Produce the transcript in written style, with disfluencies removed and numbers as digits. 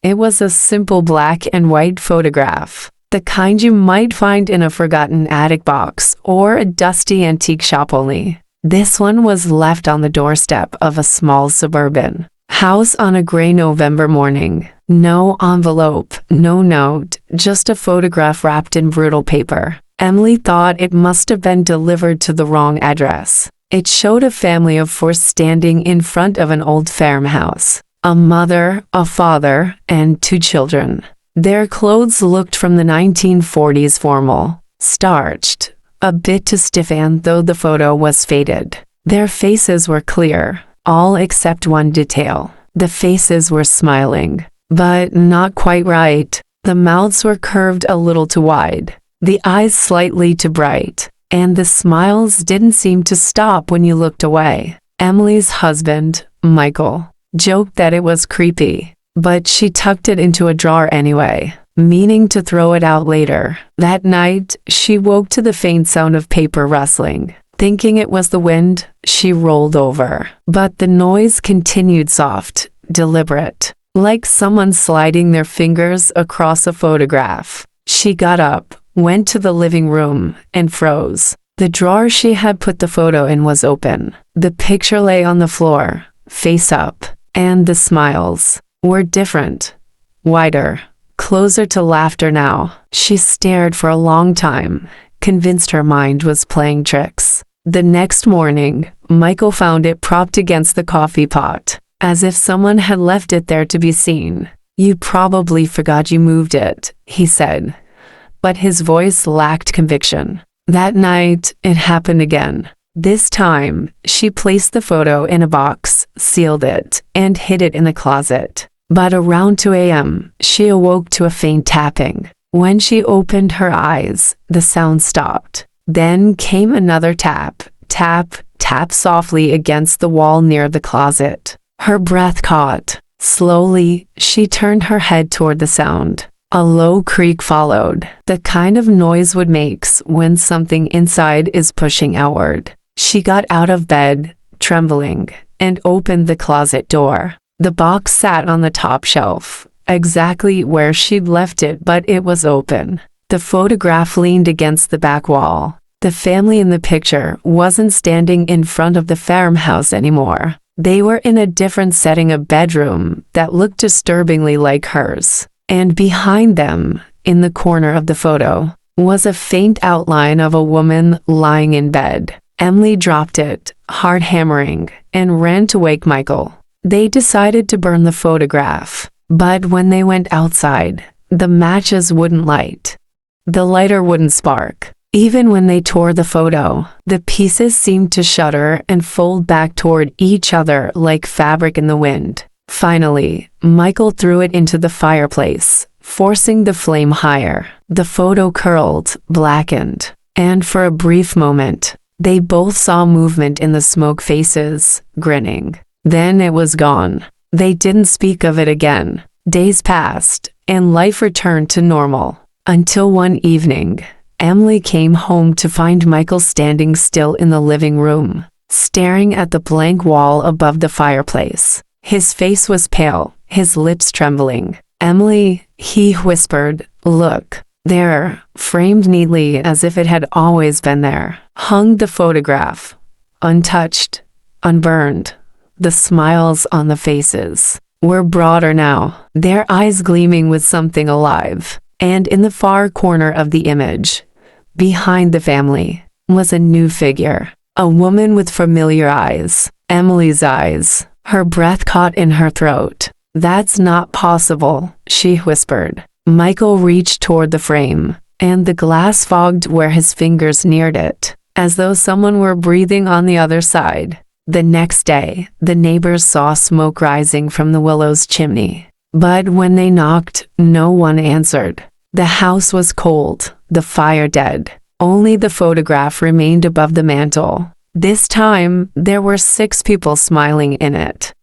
It was a simple black and white photograph, the kind you might find in a forgotten attic box or a dusty antique shop only. This one was left on the doorstep of a small suburban house on a gray November morning. No envelope, no note, just a photograph wrapped in brutal paper. Emily thought it must have been delivered to the wrong address. It showed a family of four standing in front of an old farmhouse. A mother, a father, and two children. Their clothes looked from the 1940s formal, starched, a bit too stiff, and though the photo was faded, their faces were clear, all except one detail. The faces were smiling, but not quite right. The mouths were curved a little too wide, the eyes slightly too bright, and the smiles didn't seem to stop when you looked away. Emily's husband, Michael, joked that it was creepy, but she tucked it into a drawer anyway, meaning to throw it out later. That night, she woke to the faint sound of paper rustling. Thinking it was the wind, she rolled over. But the noise continued, soft, deliberate, like someone sliding their fingers across a photograph. She got up, went to the living room, and froze. The drawer she had put the photo in was open. The picture lay on the floor, face up, and the smiles were different, wider, closer to laughter now. She stared for a long time, convinced her mind was playing tricks. The next morning, Michael found it propped against the coffee pot, as if someone had left it there to be seen. "You probably forgot you moved it," he said, but his voice lacked conviction. That night, it happened again. This time, she placed the photo in a box, sealed it, and hid it in the closet. But around 2 a.m., she awoke to a faint tapping. When she opened her eyes, the sound stopped. Then came another tap, tap, tap softly against the wall near the closet. Her breath caught. Slowly, she turned her head toward the sound. A low creak followed, the kind of noise wood makes when something inside is pushing outward. She got out of bed, trembling, and opened the closet door. The box sat on the top shelf, exactly where she'd left it, but it was open. The photograph leaned against the back wall. The family in the picture wasn't standing in front of the farmhouse anymore. They were in a different setting, a bedroom that looked disturbingly like hers. And behind them, in the corner of the photo, was a faint outline of a woman lying in bed. Emily dropped it, hard hammering, and ran to wake Michael. They decided to burn the photograph, but when they went outside, the matches wouldn't light. The lighter wouldn't spark. Even when they tore the photo, the pieces seemed to shudder and fold back toward each other like fabric in the wind. Finally, Michael threw it into the fireplace, forcing the flame higher. The photo curled, blackened, and for a brief moment, they both saw movement in the smoke faces, grinning. Then it was gone. They didn't speak of it again. Days passed, and life returned to normal. Until one evening, Emily came home to find Michael standing still in the living room, staring at the blank wall above the fireplace. His face was pale, his lips trembling. "Emily," he whispered, "look." There, framed neatly as if it had always been there, hung the photograph, untouched, unburned. The smiles on the faces were broader now, their eyes gleaming with something alive. And in the far corner of the image, behind the family, was a new figure. A woman with familiar eyes. Emily's eyes. Her breath caught in her throat. "That's not possible," she whispered. Michael reached toward the frame, and the glass fogged where his fingers neared it, as though someone were breathing on the other side. The next day, the neighbors saw smoke rising from the willow's chimney. But when they knocked, no one answered. The house was cold, the fire dead. Only the photograph remained above the mantel. This time, there were 6 people smiling in it.